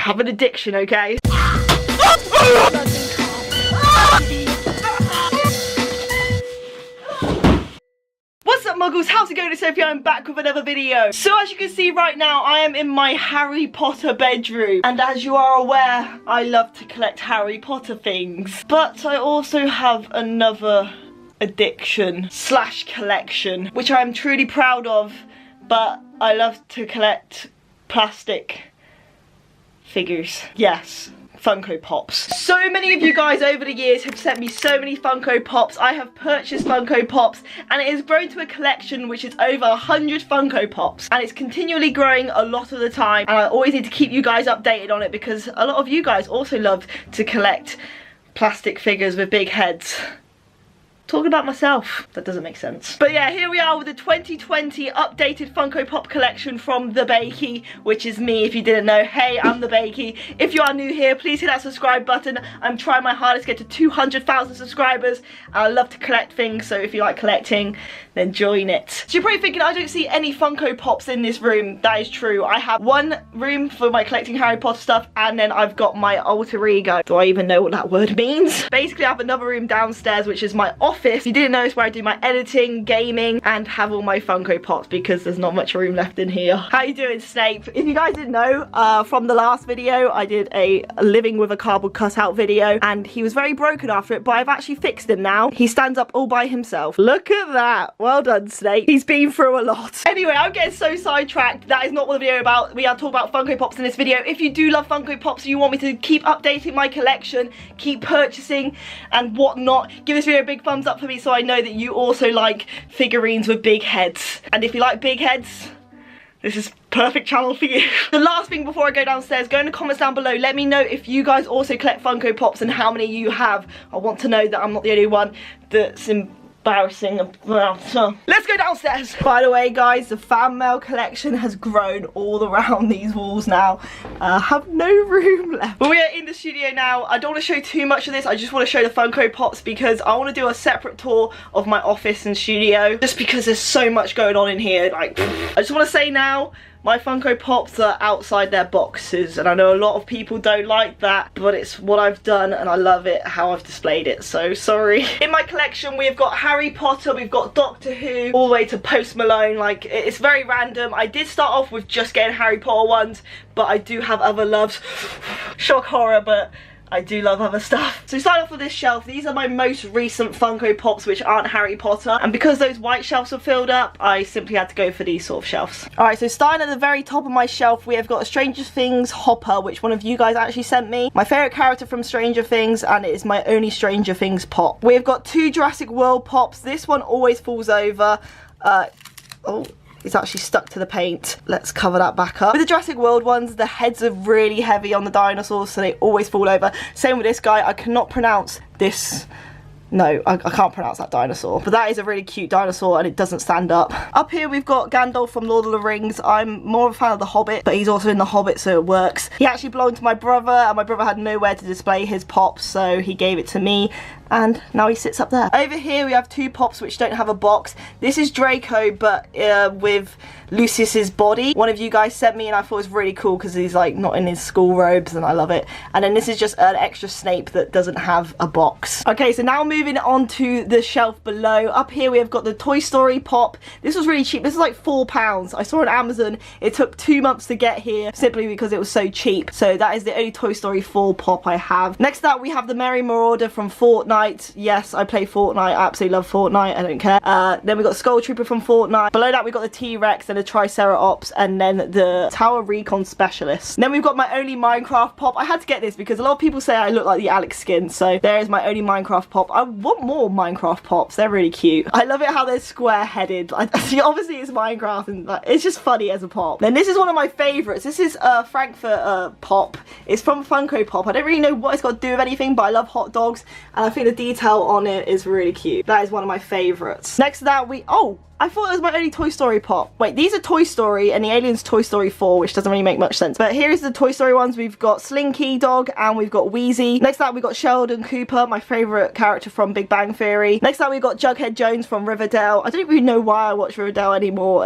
have an addiction, okay? What's up, muggles? How's it going? It's Sophie. I'm back with another video. So as you can see right now, I am in my Harry Potter bedroom, and as you are aware, I love to collect Harry Potter things, but I also have another addiction slash collection, which I am truly proud of. But I love to collect plastic figures. Yes, Funko Pops. So many of you guys over the years have sent me so many Funko Pops. I have purchased Funko Pops, and it has grown to a collection which is over 100 Funko Pops, and it's continually growing a lot of the time, and I always need to keep you guys updated on it because a lot of you guys also love to collect plastic figures with big heads. Talking about myself. That doesn't make sense. But yeah, here we are with the 2020 updated Funko Pop collection from TheBakeey, which is me if you didn't know. Hey, I'm TheBakeey. If you are new here, please hit that subscribe button. I'm trying my hardest to get to 200,000 subscribers. I love to collect things, so if you like collecting, then join it. So you're probably thinking, I don't see any Funko Pops in this room. That is true. I have one room for my collecting Harry Potter stuff, and then I've got my alter ego. Do I even know what that word means? Basically, I have another room downstairs, which is my office. You didn't notice, where I do my editing, gaming, and have all my Funko Pops because there's not much room left in here. How you doing, Snape? If you guys didn't know, from the last video, I did a living with a cardboard cutout video, and he was very broken after it, but I've actually fixed him now. He stands up all by himself. Look at that. Well done, Snape. He's been through a lot. Anyway, I'm getting so sidetracked. That is not what the video about. We are talking about Funko Pops in this video. If you do love Funko Pops and you want me to keep updating my collection, keep purchasing and whatnot, give this video a big thumbs up for me so I know that you also like figurines with big heads. And if you like big heads, this is perfect channel for you. The last thing before I go downstairs, go in the comments down below. Let me know if you guys also collect Funko Pops and how many you have. I want to know that I'm not the only one that's embarrassing about. Let's go downstairs. By the way, guys, the fan mail collection has grown all around these walls now. I have no room left. But we are in the studio now. I don't want to show too much of this. I just want to show the Funko Pops because I want to do a separate tour of my office and studio just because there's so much going on in here. Like, I just want to say now, my Funko Pops are outside their boxes, and I know a lot of people don't like that, but it's what I've done and I love it how I've displayed it, so sorry. In my collection we've got Harry Potter, we've got Doctor Who, all the way to Post Malone. Like, it's very random. I did start off with just getting Harry Potter ones, but I do have other loves. Shock horror, but I do love other stuff. So starting off with this shelf, these are my most recent Funko Pops which aren't Harry Potter, and because those white shelves are filled up, I simply had to go for these sort of shelves. Alright, so starting at the very top of my shelf, we have got a Stranger Things Hopper, which one of you guys actually sent me. My favourite character from Stranger Things, and it is my only Stranger Things pop. We've got two Jurassic World Pops. This one always falls over. Oh, it's actually stuck to the paint. Let's cover that back up. With the Jurassic World ones, the heads are really heavy on the dinosaurs, so they always fall over. Same with this guy. I cannot pronounce this. No, I can't pronounce that dinosaur. But that is a really cute dinosaur and it doesn't stand up. Up here we've got Gandalf from Lord of the Rings. I'm more of a fan of The Hobbit, but he's also in The Hobbit, so it works. He actually belonged to my brother, and my brother had nowhere to display his pops, so he gave it to me. And now he sits up there. Over here we have two pops which don't have a box. This is Draco, but with Lucius's body. One of you guys sent me and I thought it was really cool because he's like not in his school robes and I love it. And then this is just an extra Snape that doesn't have a box. Okay, so now moving on to the shelf below. Up here we have got the Toy Story pop. This was really cheap. This is like £4. I saw it on Amazon. It took 2 months to get here simply because it was so cheap. So that is the only Toy Story 4 pop I have. Next up we have the Merry Marauder from Fortnite. Yes, I play Fortnite. I absolutely love Fortnite. I don't care. Then we got Skull Trooper from Fortnite. Below that we got the T-Rex and the Triceratops, and then the Tower Recon Specialist. Then we've got my only Minecraft pop. I had to get this because a lot of people say I look like the Alex skin, so there is my only Minecraft pop. I want more Minecraft pops. They're really cute. I love it how they're square-headed. Like, obviously it's Minecraft and like, it's just funny as a pop. Then this is one of my favourites. This is a Frankfurt pop. It's from Funko Pop. I don't really know what it's got to do with anything, but I love hot dogs and I think the detail on it is really cute. That is one of my favourites. Next to that I thought it was my only Toy Story pop. Wait, these are Toy Story and the Alien's Toy Story 4, which doesn't really make much sense. But here's the Toy Story ones. We've got Slinky Dog and we've got Wheezy. Next up, we've got Sheldon Cooper, my favourite character from Big Bang Theory. Next up, we've got Jughead Jones from Riverdale. I don't really know why I watch Riverdale anymore.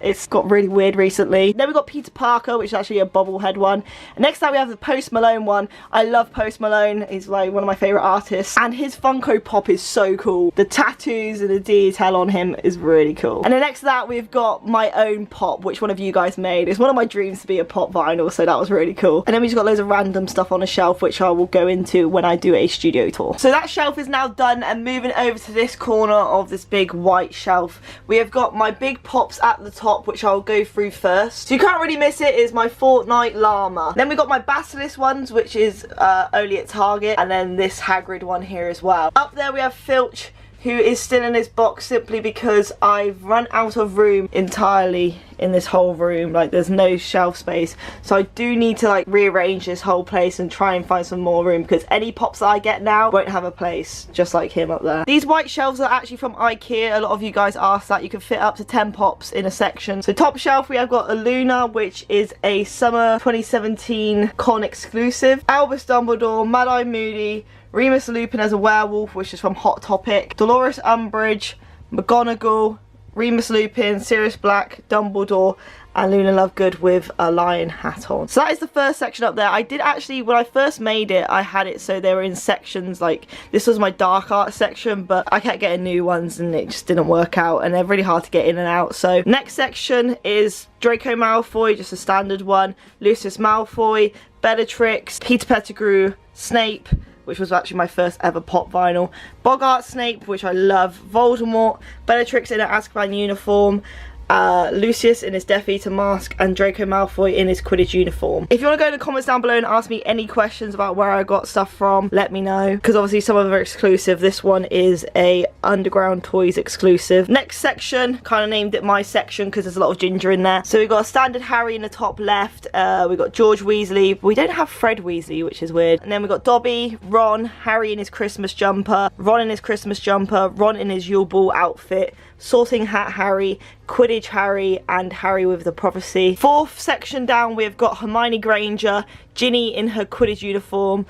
It's got really weird recently. Then we've got Peter Parker, which is actually a bobblehead one. And next up, we have the Post Malone one. I love Post Malone. He's like one of my favourite artists. And his Funko Pop is so cool. The tattoos and the detail on him is really cool. And then next to that, we've got my own pop, which one of you guys made. It's one of my dreams to be a pop vinyl, so that was really cool. And then we just got loads of random stuff on a shelf, which I will go into when I do a studio tour. So that shelf is now done, and moving over to this corner of this big white shelf, we have got my big pops at the top, which I'll go through first. So you can't really miss it, is my Fortnite llama. Then we got my Basilisk ones, which is only at Target, and then this Hagrid one here as well. Up there we have Filch, who is still in this box simply because I've run out of room entirely in this whole room. Like, there's no shelf space, so I do need to like rearrange this whole place and try and find some more room, because any pops that I get now won't have a place, just like him up there. These white shelves are actually from IKEA. A lot of you guys asked that. You can fit up to 10 pops in a section. So top shelf we have got a Luna, which is a summer 2017 con exclusive. Albus Dumbledore, Mad-Eye Moody, Remus Lupin as a werewolf, which is from Hot Topic, Dolores Umbridge, McGonagall, Remus Lupin, Sirius Black, Dumbledore, and Luna Lovegood with a lion hat on. So that is the first section up there. I did actually, when I first made it, I had it so they were in sections. Like, this was my dark art section, but I kept getting new ones and it just didn't work out, and they're really hard to get in and out. So next section is Draco Malfoy, just a standard one, Lucius Malfoy, Bellatrix, Peter Pettigrew, Snape, which was actually my first ever pop vinyl, Bogart Snape, which I love, Voldemort, Bellatrix in an Azkaban uniform, Lucius in his Death Eater mask, and Draco Malfoy in his Quidditch uniform. If you want to go in the comments down below and ask me any questions about where I got stuff from, let me know, because obviously some of them are exclusive. This one is a Underground Toys exclusive. Next section, kind of named it my section because there's a lot of ginger in there. So we've got a standard Harry in the top left, we've got George Weasley, but we don't have Fred Weasley, which is weird. And then we've got Dobby, Ron, Harry in his Christmas jumper, Ron in his Christmas jumper, Ron in his Yule Ball outfit, Sorting Hat Harry, Quidditch Harry, and Harry with the Prophecy. Fourth section down, we've got Hermione Granger, Ginny in her Quidditch uniform,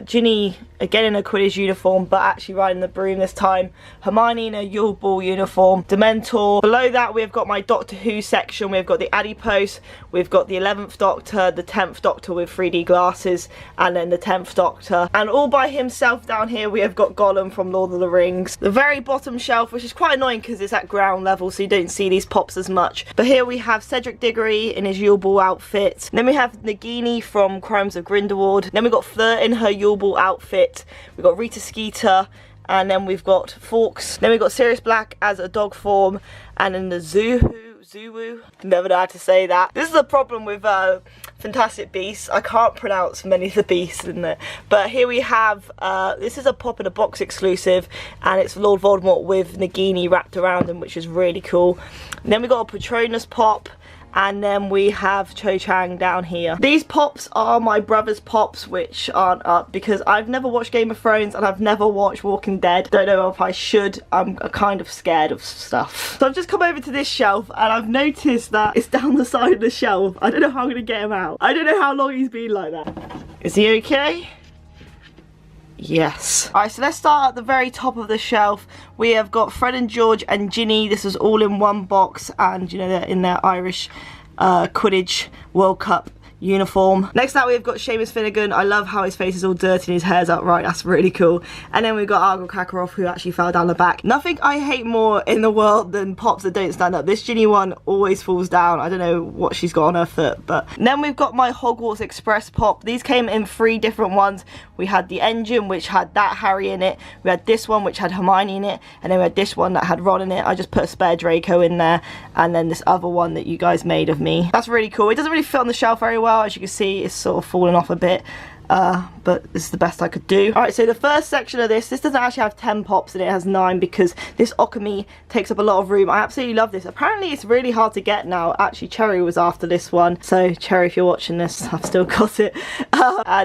Ginny again in her Quidditch uniform, but actually riding the broom this time, Hermione in her Yule Ball uniform, Dementor. Below that we've got my Doctor Who section. We've got the Adipose, we've got the 11th Doctor, the 10th Doctor with 3D glasses, and then the 10th Doctor. And all by himself down here we have got Gollum from Lord of the Rings. The very bottom shelf, which is quite annoying because it's at ground level, so you don't see these pops as much. But here we have Cedric Diggory in his Yule Ball outfit. Then we have Nagini from Crimes of Grindelwald. Then we got Fleur in her Yule Ball outfit. We've got Rita Skeeter, and then we've got Fawkes. Then we've got Sirius Black as a dog form, and then the Zuwu. Never know how to say that. This is the problem with Fantastic Beasts. I can't pronounce many of the beasts in there. But here we have, this is a pop in a box exclusive, and it's Lord Voldemort with Nagini wrapped around him, which is really cool. And then we got a Patronus pop, and then we have Cho Chang down here. These pops are my brother's pops, which aren't up because I've never watched Game of Thrones and I've never watched Walking Dead. Don't know if I should. I'm kind of scared of stuff. So I've just come over to this shelf and I've noticed that it's down the side of the shelf. I don't know how I'm gonna get him out. I don't know how long he's been like that. Is he okay? Yes. Alright, so let's start at the very top of the shelf. We have got Fred and George and Ginny. This is all in one box, and you know, they're in their Irish Quidditch World Cup uniform. Next up we've got Seamus Finnegan. I love how his face is all dirty and his hair's upright. That's really cool. And then we've got Argyle Kakarov, who actually fell down the back. Nothing I hate more in the world than pops that don't stand up. This Ginny one always falls down. I don't know what she's got on her foot. But then we've got my Hogwarts Express pop. These came in 3 different ones. We had the engine, which had that Harry in it. We had this one, which had Hermione in it. And then we had this one that had Ron in it. I just put a spare Draco in there. And then this other one that you guys made of me. That's really cool. It doesn't really fit on the shelf very well. As you can see, it's sort of fallen off a bit. but this is the best I could do. Alright, so the first section of this doesn't actually have 10 pops in it, it has 9 because this Okami takes up a lot of room. I absolutely love this. Apparently it's really hard to get now. Actually, Cherry was after this one, so Cherry, if you're watching this, I've still got it.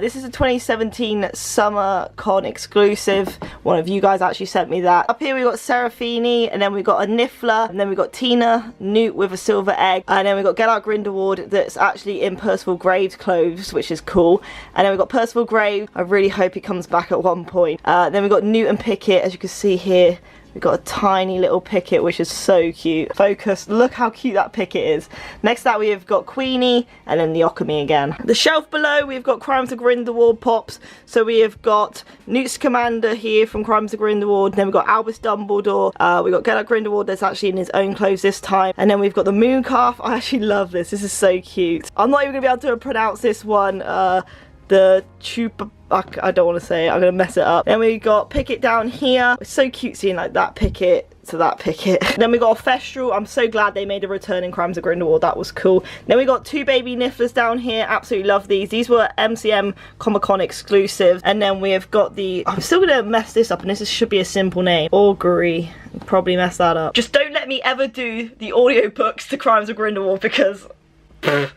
This is a 2017 Summer Con exclusive. One of you guys actually sent me that. Up here we got Serafini, and then we got a Niffler, and then we got Tina, Newt with a silver egg, and then we got Get Out Grindelwald that's actually in Percival Graves' clothes, which is cool. And then we got Percival Graves. I really hope he comes back at one point. Then we got Newt and Pickett, as you can see here. We've got a tiny little Pickett, which is so cute. Focus, look how cute that Pickett is. Next up, we've got Queenie, and then the Okami again. The shelf below, we've got Crimes of Grindelwald pops. So we have got Newt Scamander here from Crimes of Grindelwald. Then we've got Albus Dumbledore. We've got Get Out Grindelwald that's actually in his own clothes this time. And then we've got the Moon Calf. I actually love this. This is so cute. I'm not even going to be able to pronounce this one. The Chupa... I don't want to say it, I'm going to mess it up. Then we got Pickett down here. It's so cute seeing like that Pickett to that Pickett. Then we got a Thestral. I'm so glad they made a return in Crimes of Grindelwald. That was cool. Then we got 2 baby Nifflers down here. Absolutely love these. These were MCM Comic Con exclusives. And then we have got the... I'm still going to mess this up, and this should be a simple name. Augury. Probably mess that up. Just don't let me ever do the audiobooks to Crimes of Grindelwald because...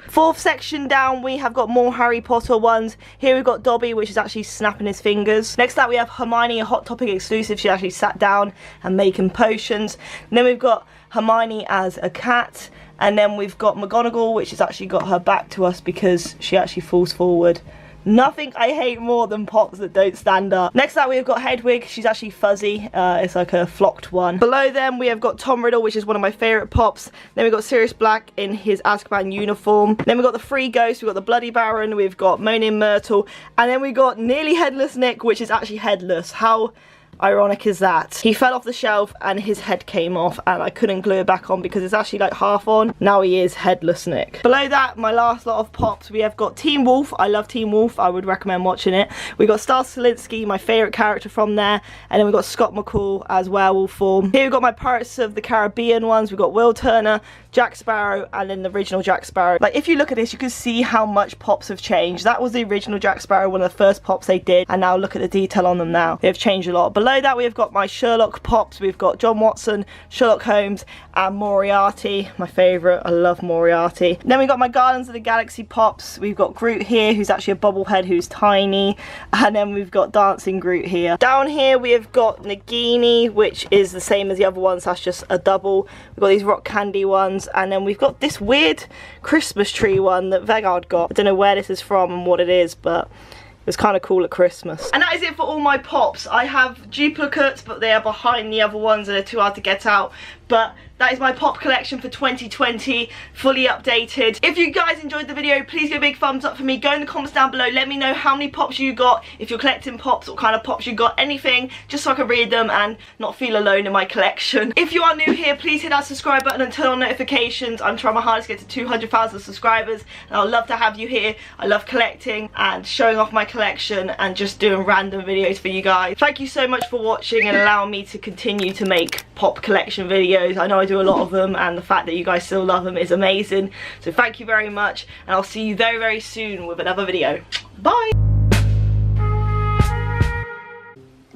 Fourth section down, we have got more Harry Potter ones. Here we've got Dobby, which is actually snapping his fingers. Next up we have Hermione, a Hot Topic exclusive. She actually sat down and making potions. And then we've got Hermione as a cat. And then we've got McGonagall, which has actually got her back to us because she actually falls forward. Nothing I hate more than pops that don't stand up. Next up we've got Hedwig. She's actually fuzzy. It's like a flocked one. Below them we have got Tom Riddle, which is one of my favourite pops. Then we've got Sirius Black in his Azkaban uniform. Then we've got the Free Ghost. We've got the Bloody Baron. We've got Moaning Myrtle. And then we got Nearly Headless Nick, which is actually headless. How ironic is that? He fell off the shelf and his head came off and I couldn't glue it back on because it's actually like half on. Now he is headless Nick. Below that, my last lot of pops, we have got Teen Wolf. I love Teen Wolf. I would recommend watching it. We got Star Selinsky, my favourite character from there. And then we got Scott McCall as werewolf form. Here we've got my Pirates of the Caribbean ones. We've got Will Turner, Jack Sparrow, and then the original Jack Sparrow. Like, if you look at this, you can see how much pops have changed. That was the original Jack Sparrow, one of the first pops they did, and now look at the detail on them now. They've changed a lot. Below that, we've got my Sherlock pops. We've got John Watson, Sherlock Holmes, and Moriarty, my favourite. I love Moriarty. Then we've got my Guardians of the Galaxy pops. We've got Groot here, who's actually a bobblehead who's tiny, and then we've got Dancing Groot here. Down here, we have got Nagini, which is the same as the other ones. That's just a double. We've got these rock candy ones. And then we've got this weird Christmas tree one that Vegard got. I don't know where this is from and what it is, but it was kind of cool at Christmas. And that is it for all my pops. I have duplicates, but they are behind the other ones and they're too hard to get out. But that is my pop collection for 2020, fully updated. If you guys enjoyed the video, please give a big thumbs up for me. Go in the comments down below, let me know how many pops you got, if you're collecting pops, what kind of pops you got, anything, just so I can read them and not feel alone in my collection. If you are new here, please hit that subscribe button and turn on notifications. I'm trying my hardest to get to 200,000 subscribers, and I'd love to have you here. I love collecting and showing off my collection and just doing random videos for you guys. Thank you so much for watching and allowing me to continue to make pop collection videos. I know I do a lot of them, and the fact that you guys still love them is amazing. So thank you very much, and I'll see you very, very soon with another video. Bye!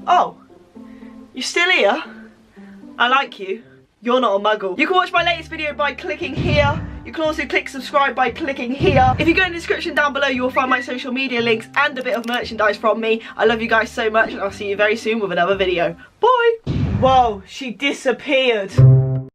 Oh, you still here? I like you. You're not a muggle. You can watch my latest video by clicking here. You can also click subscribe by clicking here. If you go in the description down below, you will find my social media links and a bit of merchandise from me. I love you guys so much, and I'll see you very soon with another video. Bye! Whoa, she disappeared.